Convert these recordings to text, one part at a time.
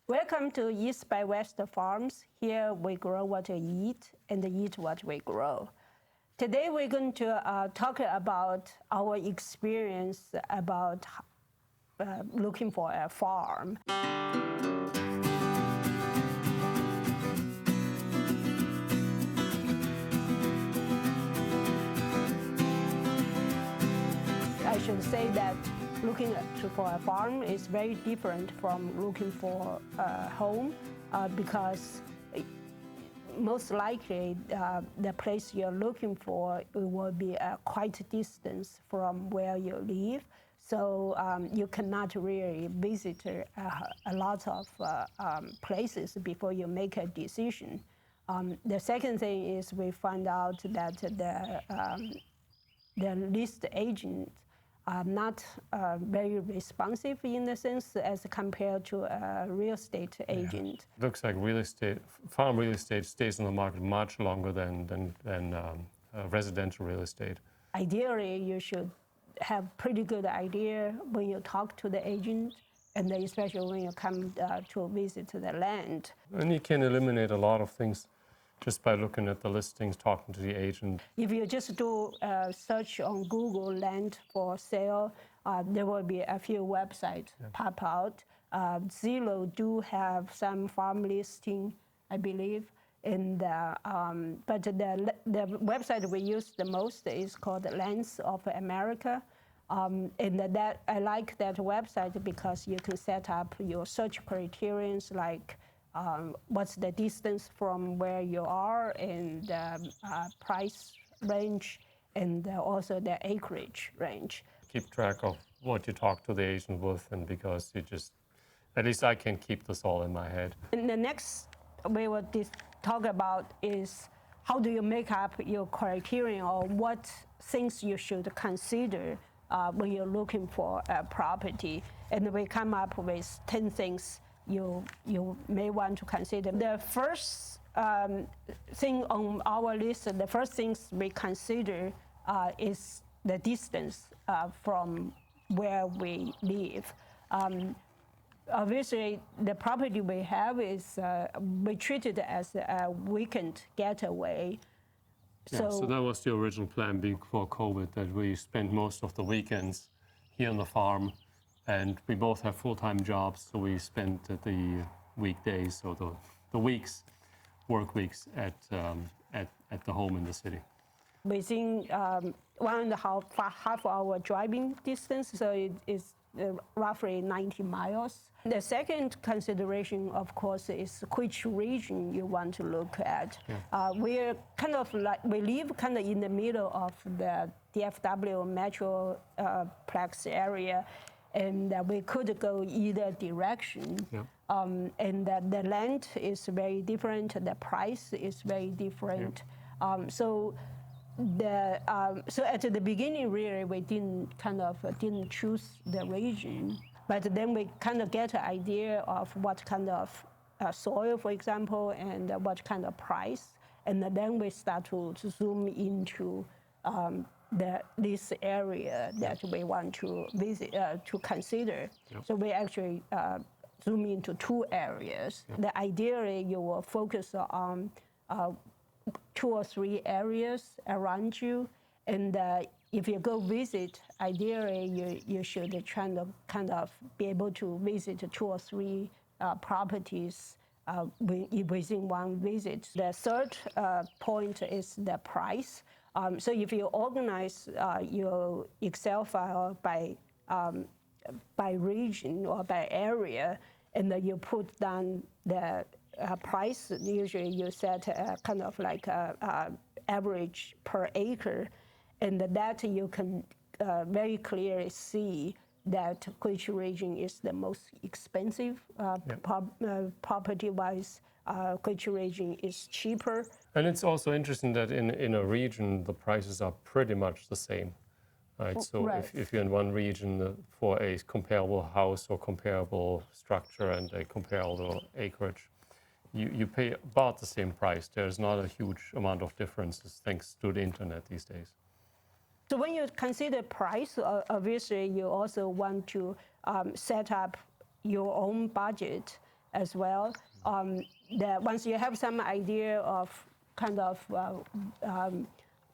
Welcome to East by West Farms. Here we grow what we eat and eat what we grow. Today we're going to talk about our experience about looking for a farm. I should say that looking for a farm is very different from looking for a home because most likely the place you're looking for will be quite a distance from where you live. So you cannot really visit a lot of places before you make a decision. The second thing is we find out that the lease agent are not very responsive in the sense as compared to a real estate agent. Yeah. Looks like farm real estate stays on the market much longer than residential real estate. Ideally, you should have pretty good idea when you talk to the agent, and especially when you come to visit the land. And you can eliminate a lot of things just by looking at the listings, talking to the agent. If you just do a search on Google land for sale, there will be a few websites pop out. Zillow do have some farm listing, I believe. But the website we use the most is called Lands of America. And that I like that website because you can set up your search criteria like what's the distance from where you are, and price range, and also the acreage range. Keep track of what you talk to the agent with, and because at least I can keep this all in my head. And the next we will talk about is how do you make up your criteria, or what things you should consider when you're looking for a property. And we come up with 10 things you may want to consider. The first thing on our list, the first things we consider is the distance from where we live. Obviously, the property we have is we treat it as a weekend getaway. Yeah, so that was the original plan before COVID, that we spent most of the weekends here on the farm. And we both have full-time jobs, so we spent the weekdays or the work weeks at the home in the city. Within 1.5 hour driving distance, so it is roughly 90 miles. The second consideration, of course, is which region you want to look at. Yeah. We're kind of we live kind of in the middle of the DFW metroplex area. And we could go either direction. Yeah. And the land is very different, the price is very different. Yeah. So at the beginning, really, we didn't choose the region, but then we kind of get an idea of what kind of soil, for example, and what kind of price, and then we start to zoom into this area that we want to visit, to consider. Yep. So we actually zoom into 2 areas. Yep. Ideally, you will focus on 2 or 3 areas around you, and if you go visit, ideally you should kind of be able to visit 2 or 3 properties within one visit. The third point is the price. So if you organize your Excel file by region or by area, and then you put down the price, usually you set kind of like average per acre, and that you can very clearly see that which region is the most expensive property-wise, which region is cheaper. And it's also interesting that in a region, the prices are pretty much the same. Right? So right. If you're in one region for a comparable house or comparable structure and a comparable acreage, you pay about the same price. There's not a huge amount of differences thanks to the internet these days. So when you consider price, obviously you also want to set up your own budget as well. That once you have some idea of kind of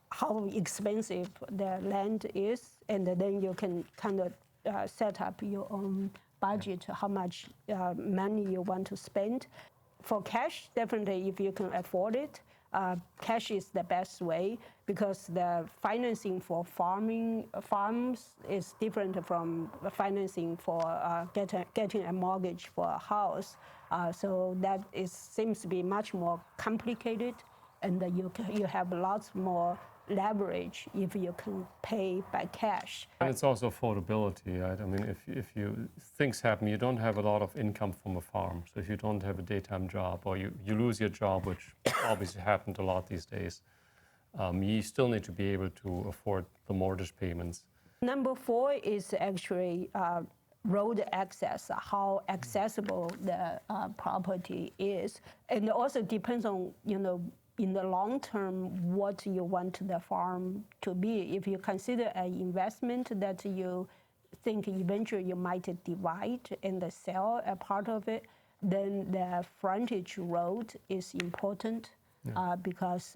how expensive the land is, and then you can kind of set up your own budget, how much money you want to spend. For cash, definitely, if you can afford it, cash is the best way because the financing for farms is different from financing for getting a mortgage for a house. So that seems to be much more complicated, and you have lots more leverage if you can pay by cash. And it's also affordability, right? I mean, if things happen, you don't have a lot of income from a farm. So if you don't have a daytime job or you lose your job, which obviously happened a lot these days, you still need to be able to afford the mortgage payments. Number 4 is actually road access, how accessible the property is. And it also depends on, in the long term, what you want the farm to be. If you consider an investment that you think eventually you might divide and sell a part of it, then the frontage road is important because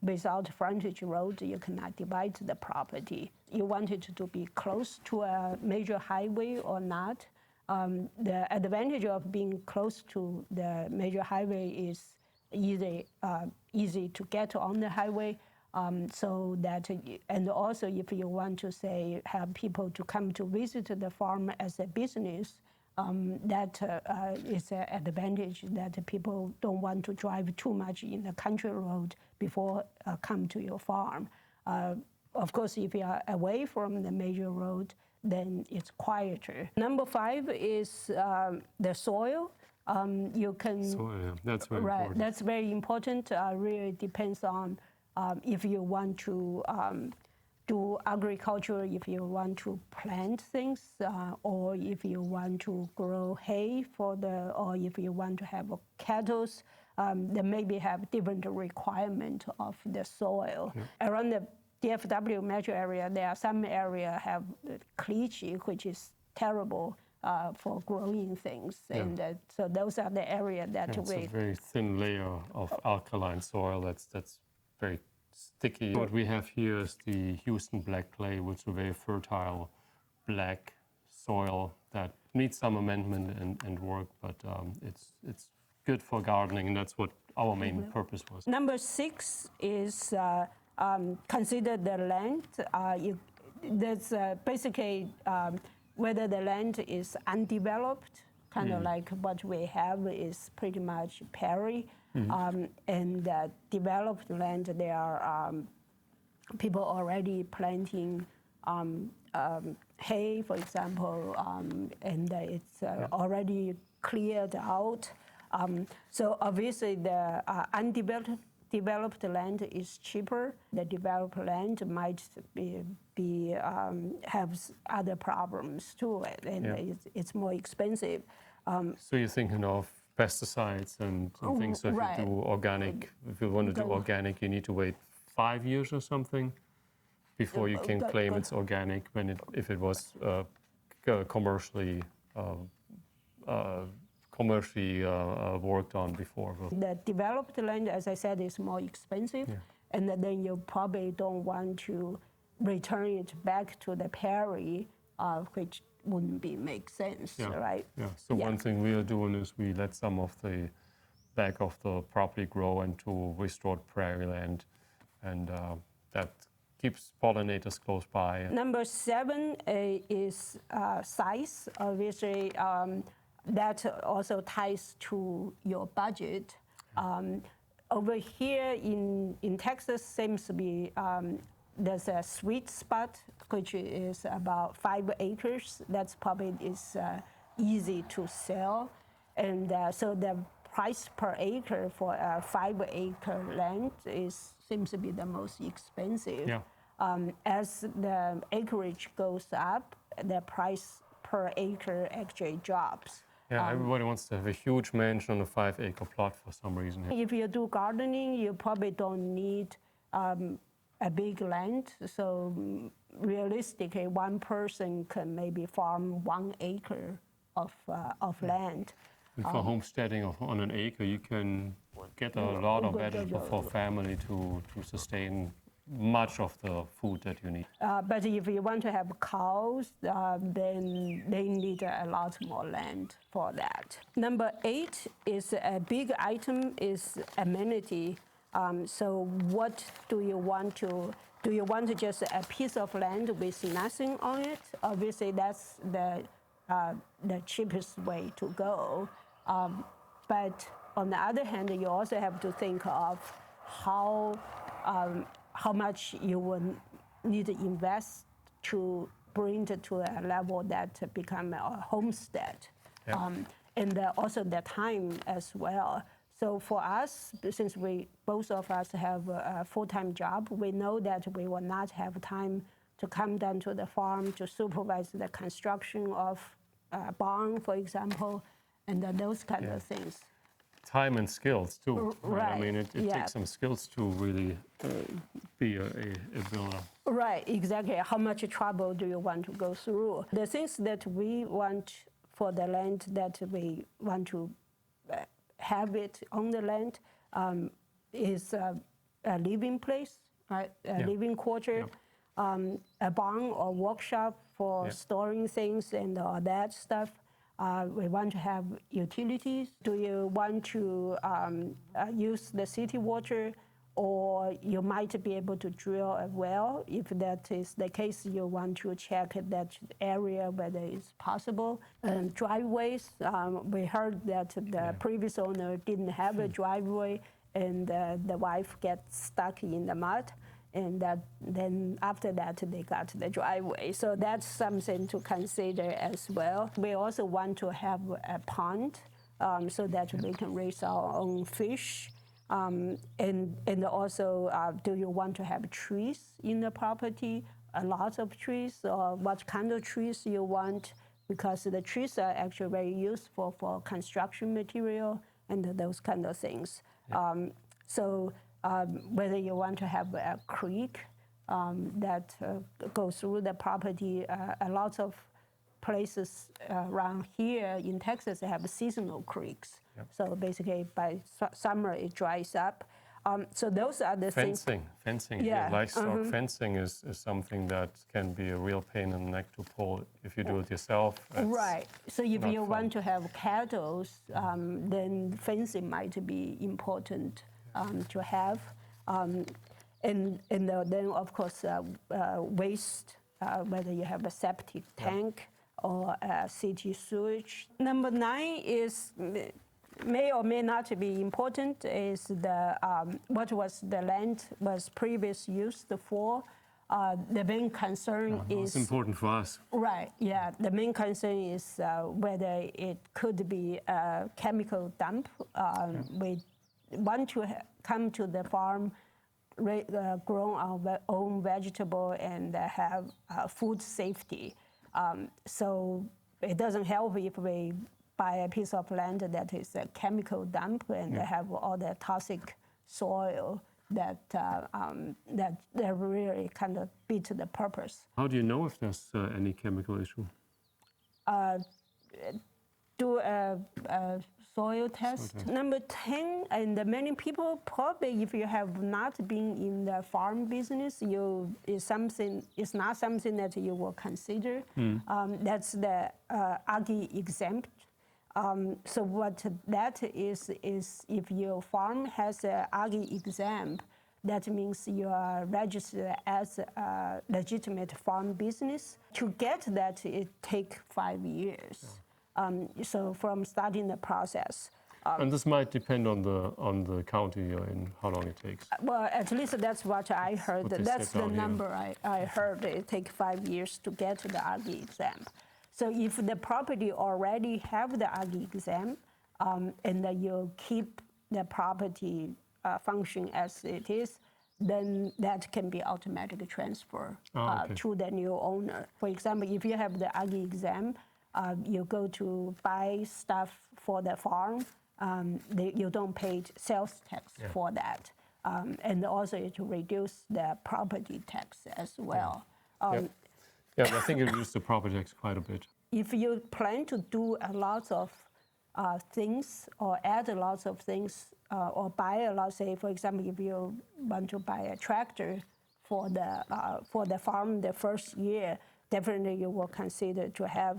without frontage road, you cannot divide the property. You want it to be close to a major highway or not. The advantage of being close to the major highway is easy to get on the highway, so that, and also if you want to say have people to come to visit the farm as a business, that is an advantage that people don't want to drive too much in the country road before come to your farm. Of course, if you are away from the major road, then it's quieter. Number 5 is the soil. You can soil, yeah. That's very important. That's very important. Really depends on if you want to do agriculture, if you want to plant things, or if you want to grow hay or if you want to have cattle, they maybe have different requirement of the soil. Yeah. Around the DFW metro area, there are some areas have caliche, which is terrible for growing things, and so those are the areas that it's a very thin layer of alkaline soil that's very sticky. What we have here is the Houston black clay, which is a very fertile black soil that needs some amendment and work, but it's good for gardening, and that's what our main purpose was. Number 6 is consider the land. That's basically whether the land is undeveloped, kind of like what we have is pretty much prairie, and developed land, there are people already planting hay, for example, and it's already cleared out. So obviously the developed land is cheaper. The developed land might have other problems too, and it's more expensive. So you're thinking of pesticides and things. So if you do organic, if you want to do organic, you need to wait 5 years or something before you can claim it's organic. If it was commercially worked on before. The developed land, as I said, is more expensive, and then you probably don't want to return it back to the prairie, which wouldn't make sense, right? Yeah. So one thing we are doing is we let some of the back of the property grow into restored prairie land, and that keeps pollinators close by. Number 7 is size. Obviously, that also ties to your budget. Over here in Texas, seems to be there's a sweet spot, which is about 5 acres. That's probably is easy to sell, and so the price per acre for a 5-acre land seems to be the most expensive. Yeah. As the acreage goes up, the price per acre actually drops. Yeah, everybody wants to have a huge mansion on a 5-acre plot for some reason. If you do gardening, you probably don't need a big land. So realistically, one person can maybe farm 1 acre of land. And for homesteading on an acre, you can get a lot of vegetables for family to sustain much of the food that you need. But if you want to have cows, then they need a lot more land for that. Number 8 is a big item is amenity. So what do you want to? Do you want just a piece of land with nothing on it? Obviously, that's the cheapest way to go. But on the other hand, you also have to think of how much you will need to invest to bring it to a level that become a homestead, and also the time as well. So for us, since both of us have a full-time job, we know that we will not have time to come down to the farm to supervise the construction of a barn, for example, and those kind of things. Time and skills too. Right. I mean, it takes some skills to really be a builder. Right, exactly. How much trouble do you want to go through? The things that we want for the land that we want to have it on the land is a living place, right? A living quarter, a barn or workshop for storing things and all that stuff. We want to have utilities. Do you want to use the city water, or you might be able to drill a well? If that is the case, you want to check that area whether it's possible. Driveways, we heard that the previous owner didn't have a driveway, and the wife gets stuck in the mud. And then after that, they got the driveway. So that's something to consider as well. We also want to have a pond so that we can raise our own fish. And also, do you want to have trees in the property? A lot of trees, or what kind of trees you want? Because the trees are actually very useful for construction material and those kind of things. Whether you want to have a creek that goes through the property, a lot of places around here in Texas have seasonal creeks. So basically, by summer it dries up. So those are the things. Fencing. Livestock fencing is something that can be a real pain in the neck to pull if you do it yourself. Right. So if you want to have cattle, then fencing might be important to have. And then, of course, waste, whether you have a septic tank or a city sewage. Number 9 is, may or may not be important, is what was the land was previously used for. The main concern is... It's important for us. Right, yeah. The main concern is whether it could be a chemical dump. We want to come to the farm, grow our own vegetable and have food safety. So it doesn't help if we buy a piece of land that is a chemical dump and have all the toxic soil that really kind of beat the purpose. How do you know if there's any chemical issue? Do a soil test. Number 10, and many people probably, if you have not been in the farm business, it's not something that you will consider. That's the Agri exempt. So what that is if your farm has an Agri exempt, that means you are registered as a legitimate farm business. To get that, it takes 5 years. So from starting the process. And this might depend on the county you're in, how long it takes. Well, at least that's what I heard. That's the number I heard. It takes 5 years to get the Agri exempt. So if the property already have the Agri exempt, and you keep the property function as it is, then that can be automatically transferred to the new owner. For example, if you have the Agri exempt, you go to buy stuff for the farm, you don't pay sales tax for that. And also it will reduce the property tax as well. I think it reduces the property tax quite a bit. if you plan to do a lot of things or add a lot of things or buy a lot, say for example, if you want to buy a tractor for the farm the first year, definitely you will consider to have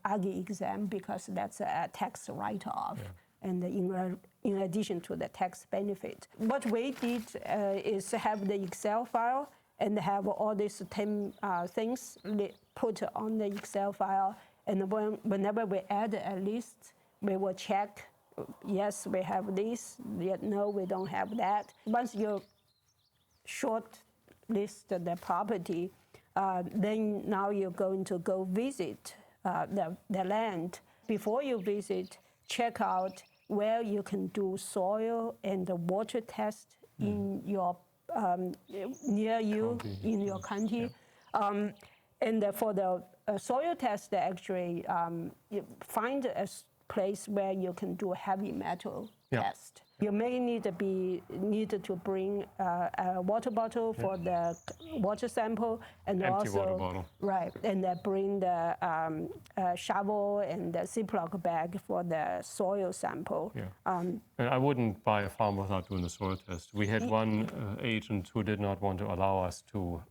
AGI exam because that's a tax write-off. Yeah. And in addition to the tax benefit. What we did is have the Excel file and have all these 10 things put on the Excel file. And whenever we add a list, we will check, yes, we have this, yet no, we don't have that. Once you short list the property, then now you're going to go visit the land. Before you visit, check out where you can do soil and the water test in your near you county. In your county. Yeah. And for the soil test, actually, you find a place where you can do a heavy metal test. You may need to bring a water bottle for the water sample, and empty also water bottle. Right, and bring the shovel and the Ziploc bag for the soil sample. Yeah. And I wouldn't buy a farm without doing the soil test. We had one agent who did not want to allow us to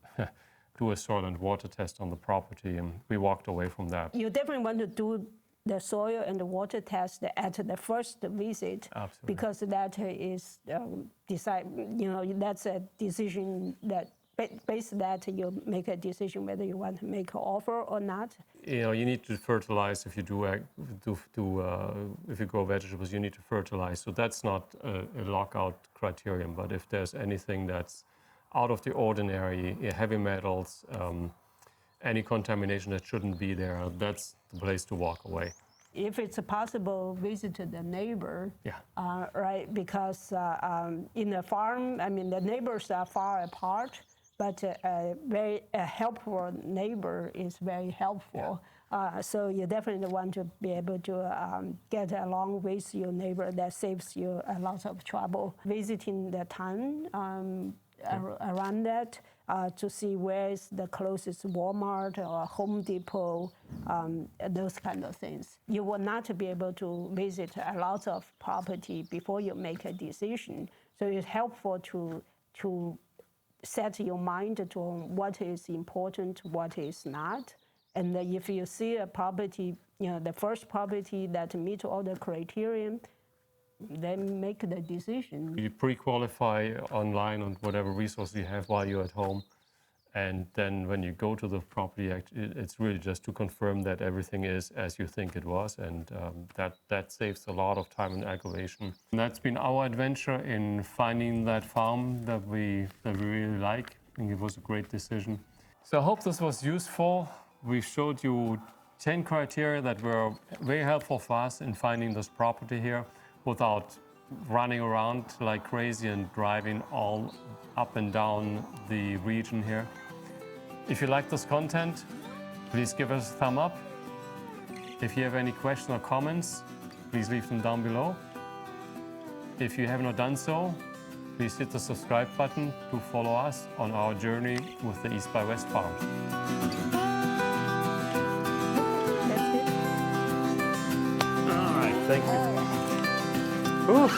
do a soil and water test on the property, and we walked away from that. You definitely want to do the soil and the water test at the first visit. Absolutely. Because that is that's a decision that based that you make a decision whether you want to make an offer or not. You need to fertilize if you if you grow vegetables. You need to fertilize. So that's not a lockout criterion. But if there's anything that's out of the ordinary, heavy metals, any contamination that shouldn't be there, that's the place to walk away. If it's possible, visit the neighbor. Yeah. Right, because in a farm, I mean, the neighbors are far apart, but a helpful neighbor is very helpful. Yeah. So you definitely want to be able to get along with your neighbor. That saves you a lot of trouble. Visiting the town around that to see where is the closest Walmart or Home Depot, those kind of things. You will not be able to visit a lot of property before you make a decision. So it's helpful to set your mind to what is important, what is not. And if you see a property, the first property that meets all the criteria, then make the decision. You pre-qualify online on whatever resource you have while you're at home. And then when you go to the property, it's really just to confirm that everything is as you think it was. And that saves a lot of time and aggravation. And that's been our adventure in finding that farm that we really like. I think it was a great decision. So I hope this was useful. We showed you 10 criteria that were very helpful for us in finding this property here, without running around like crazy and driving all up and down the region here. If you like this content, please give us a thumb up. If you have any questions or comments, please leave them down below. If you have not done so, please hit the subscribe button to follow us on our journey with the East by West farms. All right, thank you. Ooh.